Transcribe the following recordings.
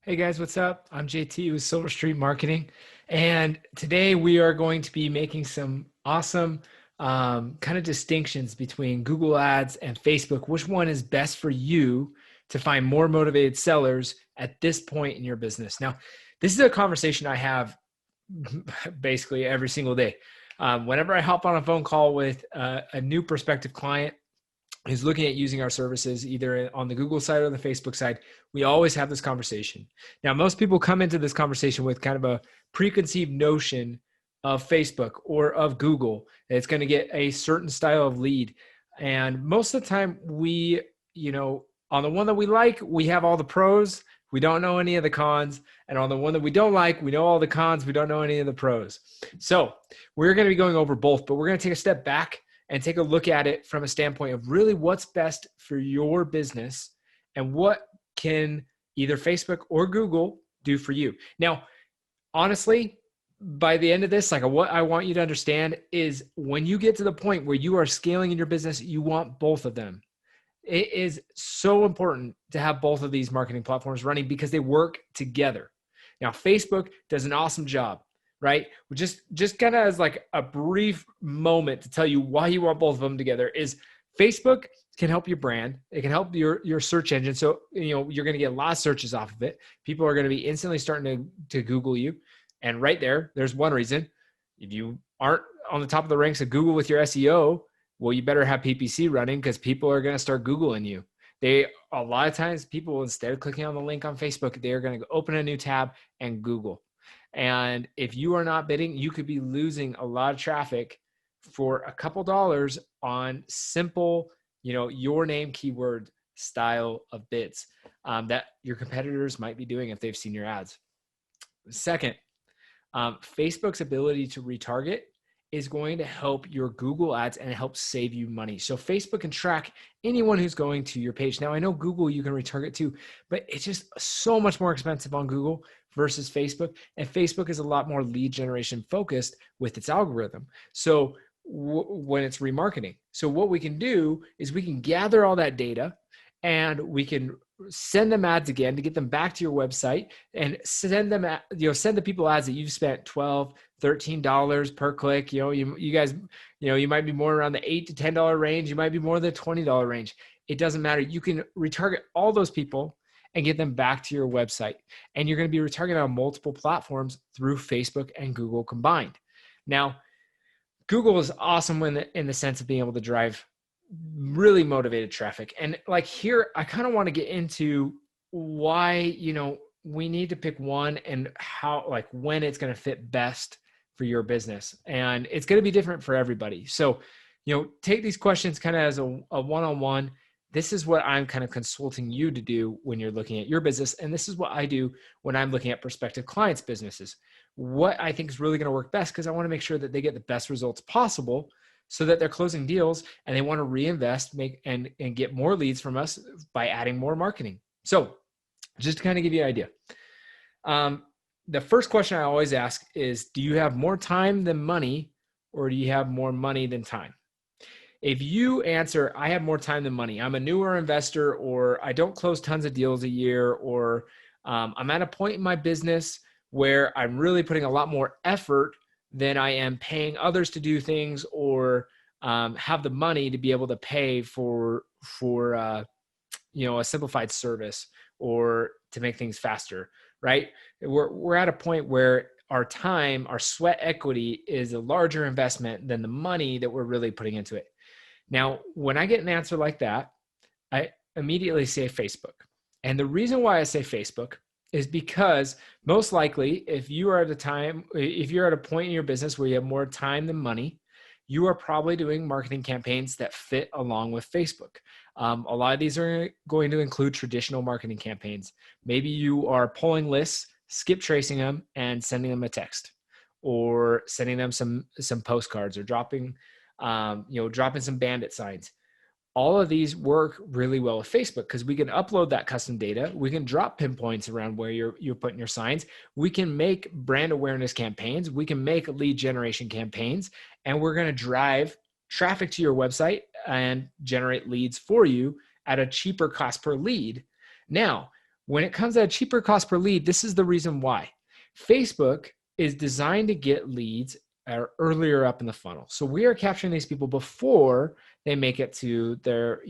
Hey guys, what's up? I'm JT with Silver Street Marketing, and today we are going to be making some awesome kind of distinctions between Google Ads and Facebook. Which one is best for you to find more motivated sellers at this point in your business? Now, this is a conversation I have basically every single day. Whenever I hop on a phone call with a new prospective client who's looking at using our services either on the Google side or the Facebook side, we always have this conversation. Now, most people come into this conversation with kind of a preconceived notion of Facebook or of Google. It's going to get a certain style of lead. And most of the time on the one that we like, we have all the pros. We don't know any of the cons. And on the one that we don't like, we know all the cons. We don't know any of the pros. So we're going to be going over both, but we're going to take a step back and take a look at it from a standpoint of really what's best for your business and what can either Facebook or Google do for you. Now, honestly, by the end of this, like what I want you to understand is when you get to the point where you are scaling in your business, you want both of them. It is so important to have both of these marketing platforms running because they work together. Now, Facebook does an awesome job, right? Just kind of as like a brief moment to tell you why you want both of them together is Facebook can help your brand. It can help your search engine. So, you're going to get a lot of searches off of it. People are going to be instantly starting to Google you. And right there's one reason. If you aren't on the top of the ranks of Google with your SEO, well, you better have PPC running because people are going to start Googling you. A lot of times people, instead of clicking on the link on Facebook, they're going to open a new tab and Google. And if you are not bidding, you could be losing a lot of traffic for a couple dollars on simple, your name keyword style of bids that your competitors might be doing if they've seen your ads. Second, Facebook's ability to retarget is going to help your Google ads and help save you money. So Facebook can track anyone who's going to your page. Now, I know Google you can retarget too, but it's just so much more expensive on Google versus Facebook. And Facebook is a lot more lead generation focused with its algorithm. So when it's remarketing. So what we can do is we can gather all that data and we can send them ads again to get them back to your website and send them send the people ads that you've spent $12, $13 per click. You guys, you might be more around the $8 to $10 range. You might be more the $20 range. It doesn't matter. You can retarget all those people and get them back to your website. And you're going to be retargeting on multiple platforms through Facebook and Google combined. Now, Google is awesome in the sense of being able to drive really motivated traffic. And like here, I kind of want to get into why, we need to pick one and how, like when it's going to fit best for your business. And it's going to be different for everybody. So, take these questions kind of as a one-on-one. This is what I'm kind of consulting you to do when you're looking at your business. And this is what I do when I'm looking at prospective clients' businesses. What I think is really going to work best, because I want to make sure that they get the best results possible so that they're closing deals and they want to reinvest, and get more leads from us by adding more marketing. So just to kind of give you an idea. The first question I always ask is, do you have more time than money, or do you have more money than time? If you answer, I have more time than money, I'm a newer investor, or I don't close tons of deals a year, or I'm at a point in my business where I'm really putting a lot more effort than I am paying others to do things, or have the money to be able to pay for a simplified service or to make things faster, right? We're at a point where our time, our sweat equity is a larger investment than the money that we're really putting into it. Now, when I get an answer like that, I immediately say Facebook. And the reason why I say Facebook is because most likely, if you're at a point in your business where you have more time than money, you are probably doing marketing campaigns that fit along with Facebook. A lot of these are going to include traditional marketing campaigns. Maybe you are pulling lists, skip tracing them, and sending them a text, or sending them some postcards, or dropping some bandit signs. All of these work really well with Facebook because we can upload that custom data. We can drop pinpoints around where you're putting your signs. We can make brand awareness campaigns. We can make lead generation campaigns, and we're going to drive traffic to your website and generate leads for you at a cheaper cost per lead. Now, When it comes at a cheaper cost per lead, this is the reason why. Facebook is designed to get leads earlier up in the funnel. So we are capturing these people before they make it to their,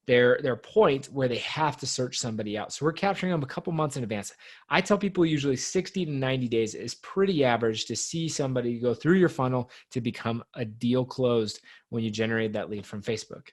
their point where they have to search somebody out. So we're capturing them a couple months in advance. I tell people usually 60 to 90 days is pretty average to see somebody go through your funnel to become a deal closed when you generate that lead from Facebook.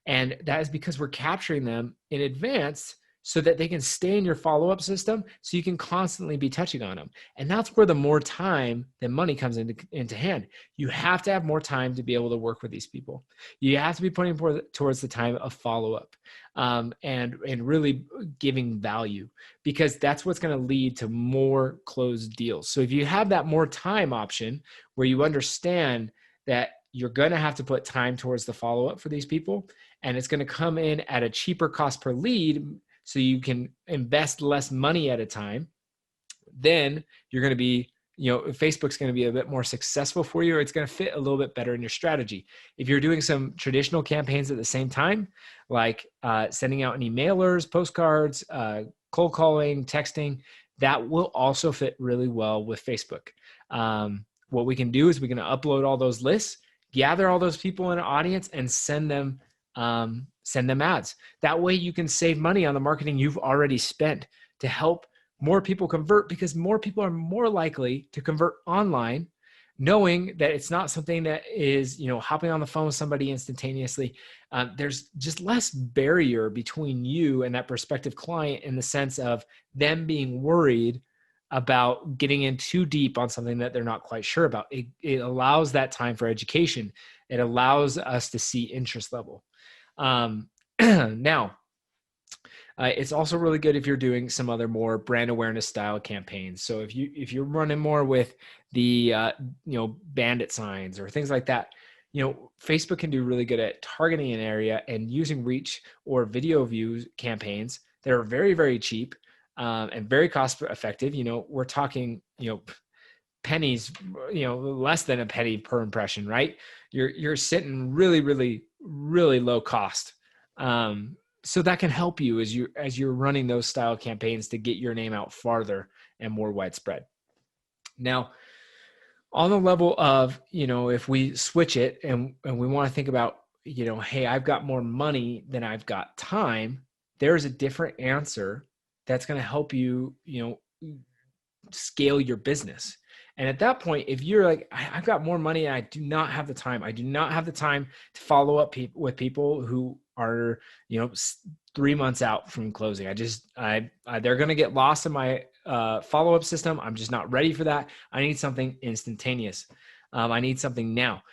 And that is because we're capturing them in advance so that they can stay in your follow-up system so you can constantly be touching on them. And that's where the more time than money comes into hand. You have to have more time to be able to work with these people. You have to be putting towards the time of follow-up and really giving value, because that's what's going to lead to more closed deals. So if you have that more time option where you understand that you're going to have to put time towards the follow-up for these people, and it's going to come in at a cheaper cost per lead, so you can invest less money at a time, then you're going to be, Facebook's going to be a bit more successful for you, or it's going to fit a little bit better in your strategy. If you're doing some traditional campaigns at the same time, like sending out any mailers, postcards, cold calling, texting, that will also fit really well with Facebook. What we can do is we can upload all those lists, gather all those people in an audience, and send them ads. That way you can save money on the marketing you've already spent to help more people convert, because more people are more likely to convert online, knowing that it's not something that is, hopping on the phone with somebody instantaneously. There's just less barrier between you and that prospective client, in the sense of them being worried about getting in too deep on something that they're not quite sure about. It allows that time for education. It allows us to see interest level. Now, it's also really good if you're doing some other more brand awareness style campaigns. So if you're running more with the bandit signs or things like that, Facebook can do really good at targeting an area and using reach or video views campaigns that are very, very cheap and very cost effective. We're talking pennies, less than a penny per impression, right? You're sitting really, really, really low cost. So that can help you as you're running those style campaigns to get your name out farther and more widespread. Now, on the level of, if we switch it and we want to think about, hey, I've got more money than I've got time, there's a different answer that's going to help you, scale your business. And at that point, if you're like, I've got more money and I do not have the time, to follow up with people who are, 3 months out from closing. They're going to get lost in my follow-up system. I'm just not ready for that. I need something instantaneous. I need something now.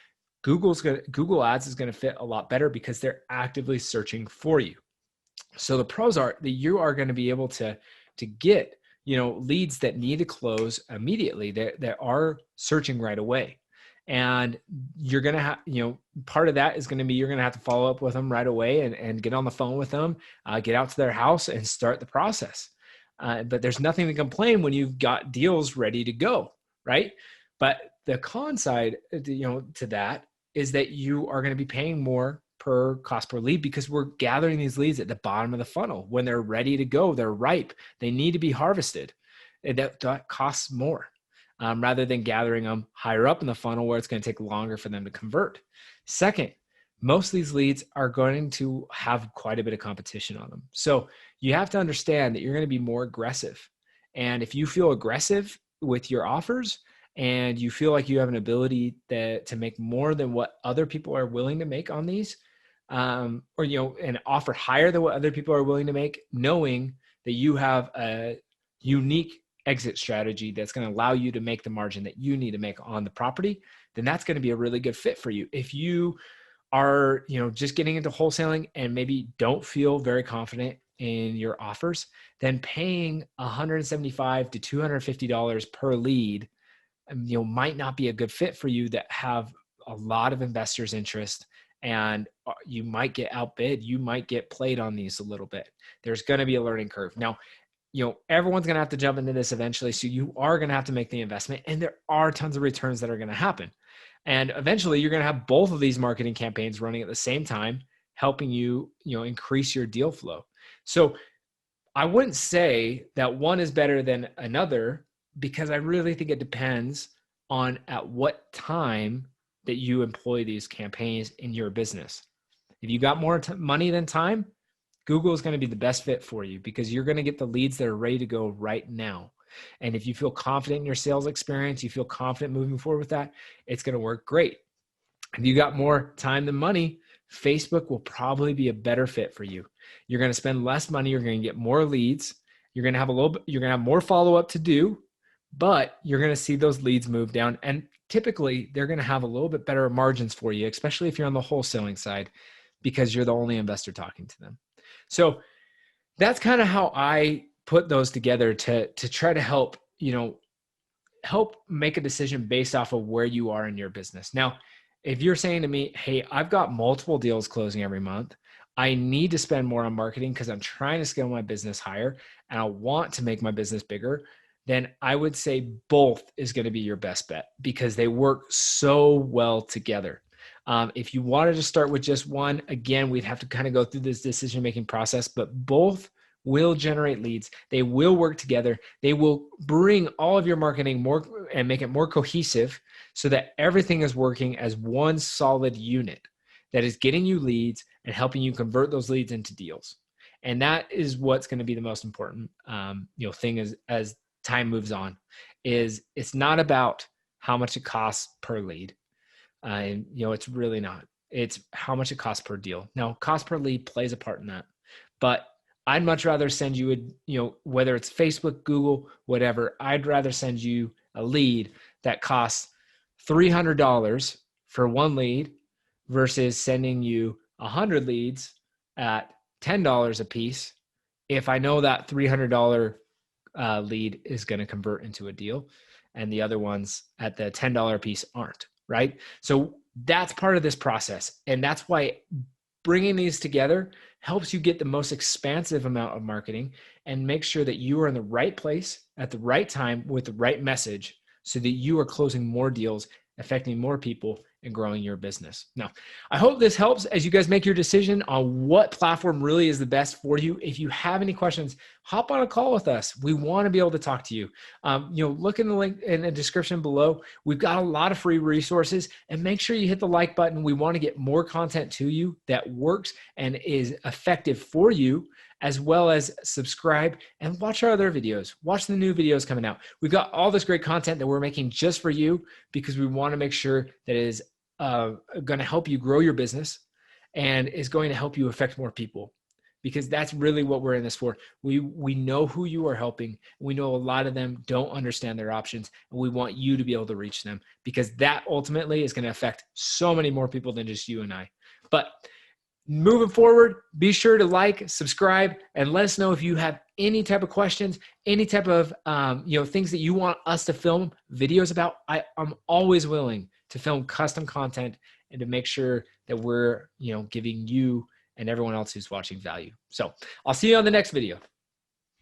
Google Ads is going to fit a lot better because they're actively searching for you. So the pros are that you are going to be able to get, leads that need to close immediately, that are searching right away. And you're going to have, part of that is going to be, you're going to have to follow up with them right away and get on the phone with them, get out to their house and start the process. But there's nothing to complain when you've got deals ready to go, right? But the con side, to that is that you are going to be paying more per cost per lead, because we're gathering these leads at the bottom of the funnel. When they're ready to go, they're ripe, they need to be harvested. And that costs more. Rather than gathering them higher up in the funnel where it's going to take longer for them to convert. Second, most of these leads are going to have quite a bit of competition on them. So you have to understand that you're going to be more aggressive. And if you feel aggressive with your offers and you feel like you have an ability to make more than what other people are willing to make on these, and offer higher than what other people are willing to make, knowing that you have a unique exit strategy that's going to allow you to make the margin that you need to make on the property, then that's going to be a really good fit for you. If you are, just getting into wholesaling and maybe don't feel very confident in your offers, then paying $175 to $250 per lead, might not be a good fit for you, that have a lot of investors' interest, and you might get outbid. You might get played on these a little bit. There's going to be a learning curve. Now, everyone's going to have to jump into this eventually. So you are going to have to make the investment, and there are tons of returns that are going to happen. And eventually you're going to have both of these marketing campaigns running at the same time, helping you, increase your deal flow. So I wouldn't say that one is better than another, because I really think it depends on at what time that you employ these campaigns in your business. If you got more money than time, Google is going to be the best fit for you, because you're going to get the leads that are ready to go right now. And if you feel confident in your sales experience, you feel confident moving forward with that, it's going to work great. If you got more time than money, Facebook will probably be a better fit for you. You're going to spend less money. You're going to get more leads. You're going to have you're going to have more follow-up to do, but you're going to see those leads move down. And typically they're going to have a little bit better margins for you, especially if you're on the wholesaling side, because you're the only investor talking to them. So that's kind of how I put those together to try to help, help make a decision based off of where you are in your business. Now, if you're saying to me, hey, I've got multiple deals closing every month, I need to spend more on marketing because I'm trying to scale my business higher and I want to make my business bigger, then I would say both is going to be your best bet, because they work so well together. If you wanted to start with just one, again, we'd have to kind of go through this decision-making process, but both will generate leads. They will work together. They will bring all of your marketing more and make it more cohesive, so that everything is working as one solid unit that is getting you leads and helping you convert those leads into deals. And that is what's going to be the most important thing as time moves on. Is it's not about how much it costs per lead. It's really not. It's how much it costs per deal. Now, cost per lead plays a part in that, but I'd much rather send you whether it's Facebook, Google, whatever, I'd rather send you a lead that costs $300 for one lead versus sending you 100 leads at $10 a piece, if I know that $300 lead is going to convert into a deal and the other ones at the $10 a piece aren't, right? So that's part of this process. And that's why bringing these together helps you get the most expansive amount of marketing and make sure that you are in the right place at the right time with the right message, so that you are closing more deals, affecting more people, and growing your business. Now, I hope this helps as you guys make your decision on what platform really is the best for you. If you have any questions, hop on a call with us. We want to be able to talk to you. Look in the link in the description below. We've got a lot of free resources, and make sure you hit the like button. We want to get more content to you that works and is effective for you, as well as subscribe and watch our other videos. Watch the new videos coming out. We've got all this great content that we're making just for you, because we want to make sure that it is going to help you grow your business and is going to help you affect more people, because that's really what we're in this for. We know who you are helping. We know a lot of them don't understand their options, and we want you to be able to reach them, because that ultimately is going to affect so many more people than just you and I. But moving forward, be sure to like, subscribe, and let us know if you have any type of questions, any type of things that you want us to film videos about. I'm always willing to film custom content and to make sure that we're giving you and everyone else who's watching value. So I'll see you on the next video.